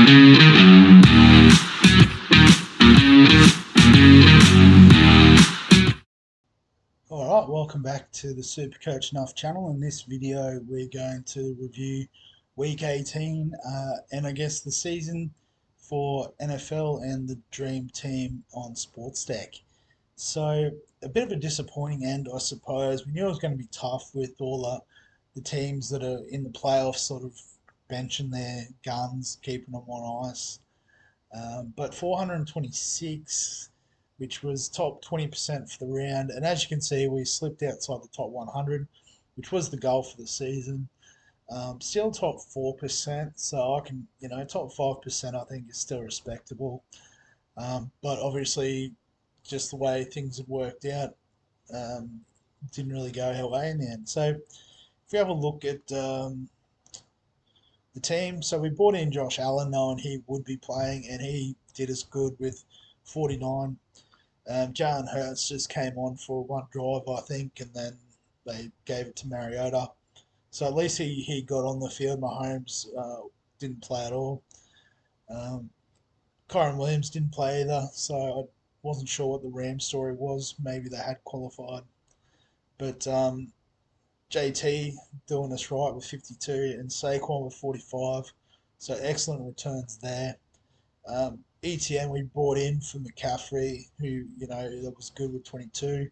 Alright, welcome back to the Supercoach Nuff channel. In this video we're going to review week 18 and I guess the season for NFL and the Dream Team on Sportsdeck. So a bit of a disappointing end, I suppose. We knew it was going to be tough with all the teams that are in the playoffs sort of benching their guns, keeping them on ice. But 426, which was top 20% for the round. And as you can see, we slipped outside the top 100, which was the goal for the season. Still top 4%, so I can, top 5% I think is still respectable. But obviously, just the way things have worked out, didn't really go our way in the end. So if we have a look at the team. So we brought in Josh Allen knowing he would be playing, and he did as good with 49. Jalen Hurts just came on for one drive, I think, and then they gave it to Mariota. So at least he got on the field. Mahomes didn't play at all. Um, Kyron Williams didn't play either, so I wasn't sure what the Rams story was. Maybe they had qualified. But JT doing us right with 52 and Saquon with 45. So excellent returns there. ETN we brought in for McCaffrey, who, that was good with 22.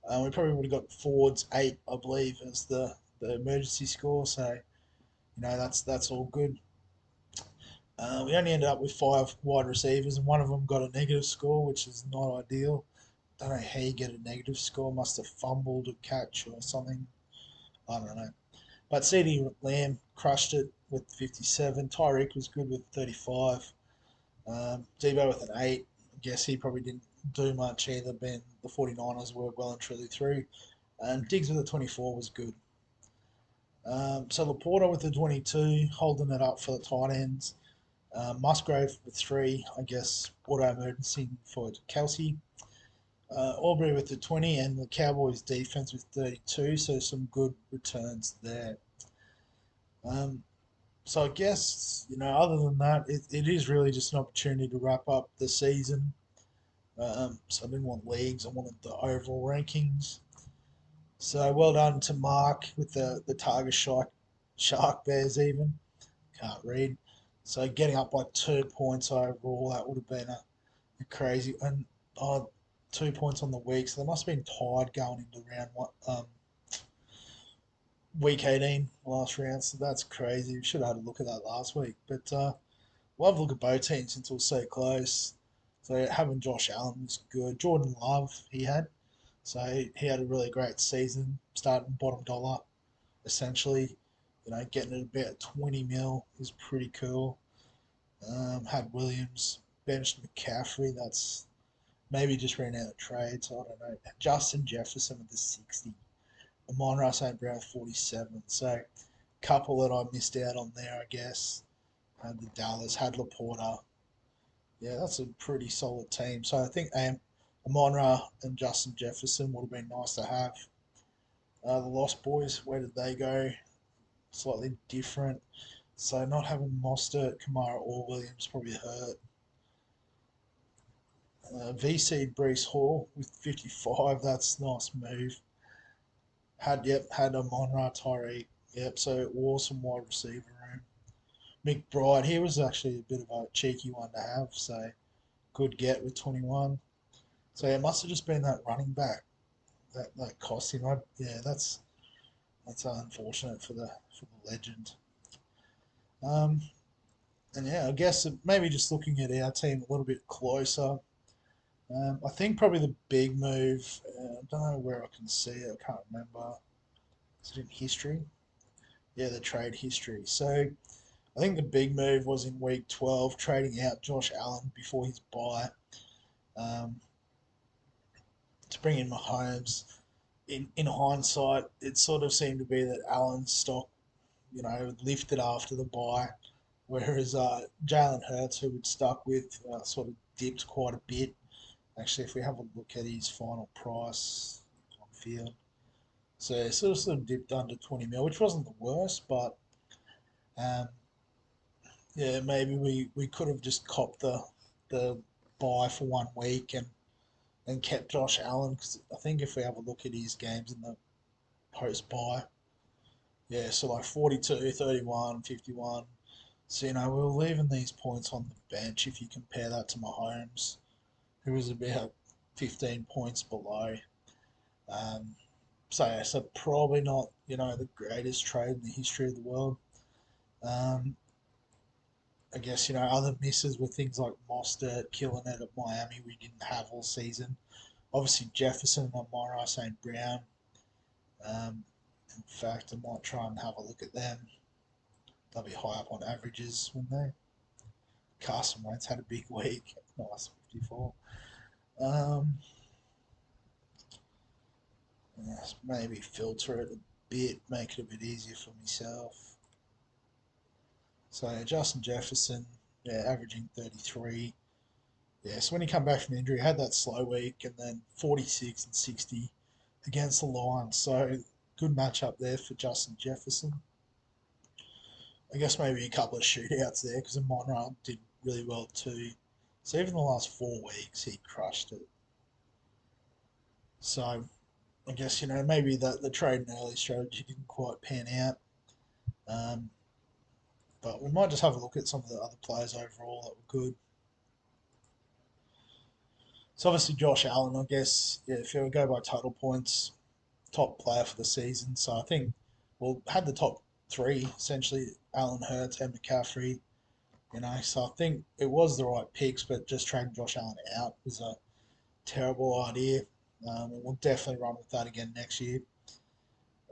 We probably would have got Ford's 8, I believe, as the emergency score. So, that's all good. We only ended up with 5 wide receivers, and one of them got a negative score, which is not ideal. Don't know how you get a negative score. Must have fumbled a catch or something. I don't know. But CD Lamb crushed it with 57. Tyreek was good with 35. Debo with an 8. I guess he probably didn't do much either, being the 49ers were well and truly through. And Diggs with a 24 was good. So Laporta with the 22, holding it up for the tight ends. Musgrave with 3, I guess, auto emergency for Kelsey. Aubrey with the 20, and the Cowboys defense with 32, so some good returns there. So I guess, other than that, it is really just an opportunity to wrap up the season. So I didn't want leagues, I wanted the overall rankings. So well done to Mark with the Target Shark Bears even. Can't read. So getting up by 2 points overall, that would have been a crazy. And 2 points on the week, so they must have been tied going into round one, week 18, last round. So that's crazy. We should have had a look at that last week. But we'll have a look at both teams since we're so close. So having Josh Allen was good. Jordan Love he had. So he had a really great season, starting bottom dollar, essentially. Getting it about 20 mil is pretty cool. Had Williams, benched McCaffrey. That's maybe just ran out of trades. I don't know. Justin Jefferson with the 60. Amon-Ra St. Brown 47. So, couple that I missed out on there, I guess. Had the Dallas, had Laporta. Yeah, that's a pretty solid team. So, I think Amon-Ra and Justin Jefferson would have been nice to have. The Lost Boys, where did they go? Slightly different. So, not having Mostert, Kamara, or Williams probably hurt. VC Brees Hall with 55. That's a nice move. Had Amon-Ra Tyreek. Yep, so awesome wide receiver room. McBride, he was actually a bit of a cheeky one to have, so good get with 21. So it must have just been that running back that cost him. Yeah, that's unfortunate for the legend. Um, and yeah, I guess maybe just looking at our team a little bit closer. I think probably the big move. I don't know where I can see it. I can't remember. Is it in history? Yeah, the trade history. So I think the big move was in week 12, trading out Josh Allen before his bye um, to bring in Mahomes. In hindsight, it sort of seemed to be that Allen's stock, lifted after the bye, whereas Jalen Hurts, who we'd stuck with, sort of dipped quite a bit. Actually, if we have a look at his final price on field, so it sort of dipped under 20 mil, which wasn't the worst, but um, Yeah, maybe we could have just copped the buy for 1 week and kept Josh Allen because I think if we have a look at his games in the post buy, yeah, so like 42, 31, 51. So, we were leaving these points on the bench if you compare that to Mahomes, who was about 15 points below. Um, so probably not, the greatest trade in the history of the world. Um, I guess, other misses were things like Mostert killing it at Miami we didn't have all season. Obviously Jefferson and Amon St. Brown. Um, in fact, I might try and have a look at them. They'll be high up on averages, wouldn't they? Carson Wentz had a big week. Nice, 54. Um, maybe filter it a bit, make it a bit easier for myself. So Justin Jefferson, yeah, averaging 33. Yeah, so when he come back from injury, had that slow week and then 46 and 60 against the Lions. So good matchup there for Justin Jefferson. I guess maybe a couple of shootouts there because Monra did really well too. So even the last 4 weeks, he crushed it. So I guess maybe the trade and early strategy didn't quite pan out. Um, but we might just have a look at some of the other players overall that were good. So obviously Josh Allen, I guess, yeah, if you go by total points, top player for the season. So I think we'll had the top three essentially: Allen, Hurts, and McCaffrey. So I think it was the right picks, but just trading Josh Allen out was a terrible idea. And we'll definitely run with that again next year.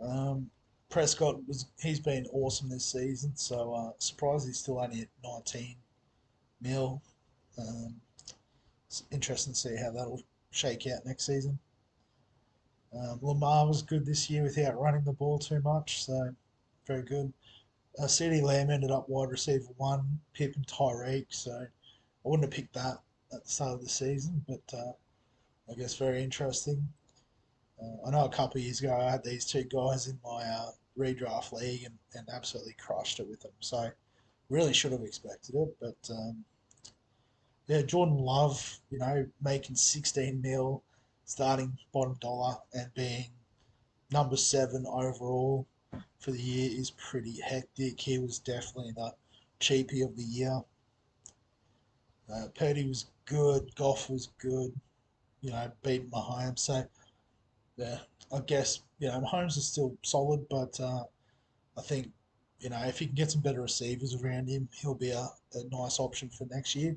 Um, Prescott he's been awesome this season, so surprised he's still only at 19 mil. Um, it's interesting to see how that'll shake out next season. Lamar was good this year without running the ball too much, so very good. CeeDee Lamb ended up wide receiver one, Pip and Tyreek, so I wouldn't have picked that at the start of the season, but I guess very interesting. I know a couple of years ago I had these two guys in my redraft league and absolutely crushed it with them, so really should have expected it, but yeah, Jordan Love, making 16 mil, starting bottom dollar, and being number seven overall for the year is pretty hectic. He was definitely the cheapie of the year. Purdy was good. Goff was good. Beat Mahomes. So yeah, I guess Mahomes is still solid, but I think if he can get some better receivers around him, he'll be a nice option for next year.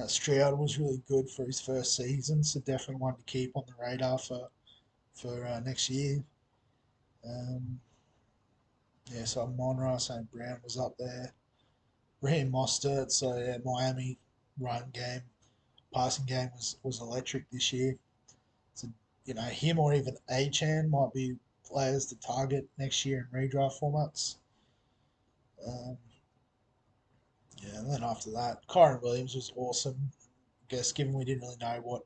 Stroud was really good for his first season, so definitely one to keep on the radar for next year. Um, yeah, so Monroe St. Brown was up there. Raheem Mostert, so yeah, Miami run game, passing game was electric this year. So him or even Achan might be players to target next year in redraft formats. Um, yeah, and then after that, Kyron Williams was awesome. I guess given we didn't really know what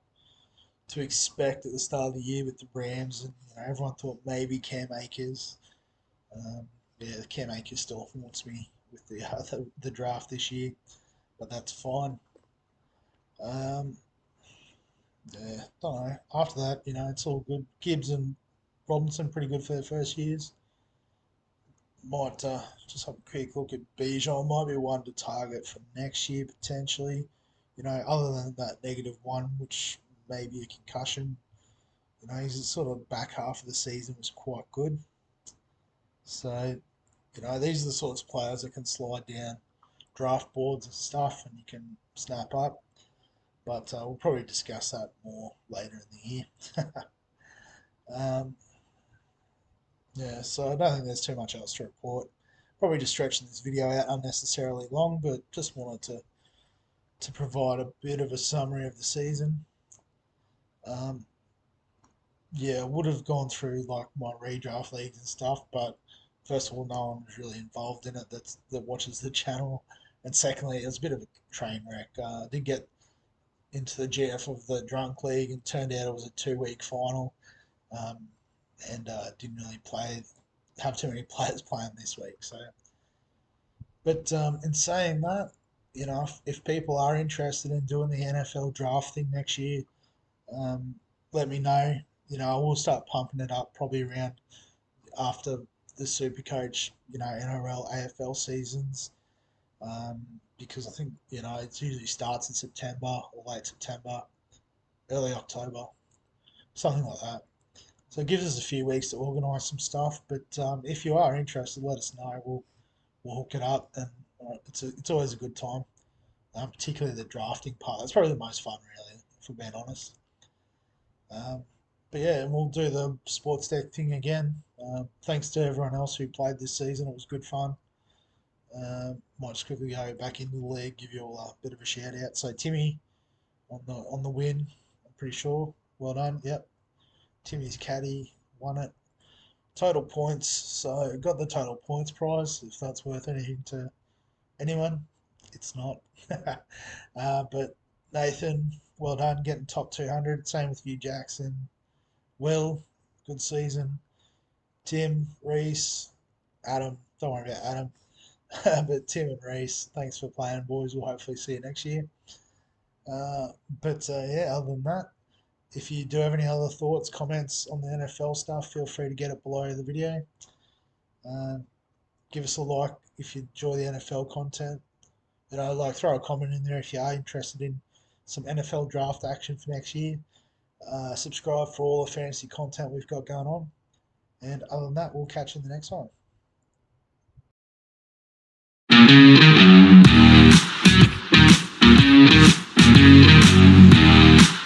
to expect at the start of the year with the Rams, and everyone thought maybe Cam Akers. Um, yeah, Cam Akers still haunts me with the draft this year, but that's fine. Um, yeah, don't know. After that, it's all good. Gibbs and Robinson pretty good for their first years. Might just have a quick look at Bijan. Might be one to target for next year potentially. Other than that -1, which may be a concussion. His sort of back half of the season was quite good. So, these are the sorts of players that can slide down draft boards and stuff, and you can snap up. But we'll probably discuss that more later in the year. um, yeah, so I don't think there's too much else to report. Probably just stretching this video out unnecessarily long, but just wanted to provide a bit of a summary of the season. Um, yeah, I would have gone through like my redraft leagues and stuff, but first of all, no one was really involved in it that watches the channel, and secondly, it was a bit of a train wreck. I did get into the GF of the drunk league, and turned out it was a 2 week final, um, and didn't really have too many players playing this week. So But in saying that, if people are interested in doing the NFL draft thing next year, um, let me know. I will start pumping it up probably around after the Supercoach, NRL, AFL seasons, because I think it usually starts in September or late September, early October, something like that. So it gives us a few weeks to organise some stuff. But if you are interested, let us know. We'll hook it up, and it's always a good time. Particularly the drafting part. That's probably the most fun, really, if we're being honest. Um, but yeah, and we'll do the sports deck thing again. Thanks to everyone else who played this season. It was good fun. Might just quickly go back into the league, give you all a bit of a shout out. So Timmy on the win, I'm pretty sure. Well done. Yep, Timmy's caddy won it. Total points. So got the total points prize. If that's worth anything to anyone, it's not. But Nathan, well done, getting top 200. Same with you, Jackson. Will, good season. Tim, Reese, Adam. Don't worry about Adam. But Tim and Reese, thanks for playing, boys. We'll hopefully see you next year. Uh, but yeah, other than that, if you do have any other thoughts, comments on the NFL stuff, feel free to get it below the video. Uh, Give us a like if you enjoy the NFL content. Like throw a comment in there if you are interested in some NFL draft action for next year. Subscribe for all the fantasy content we've got going on. And other than that, we'll catch you in the next one.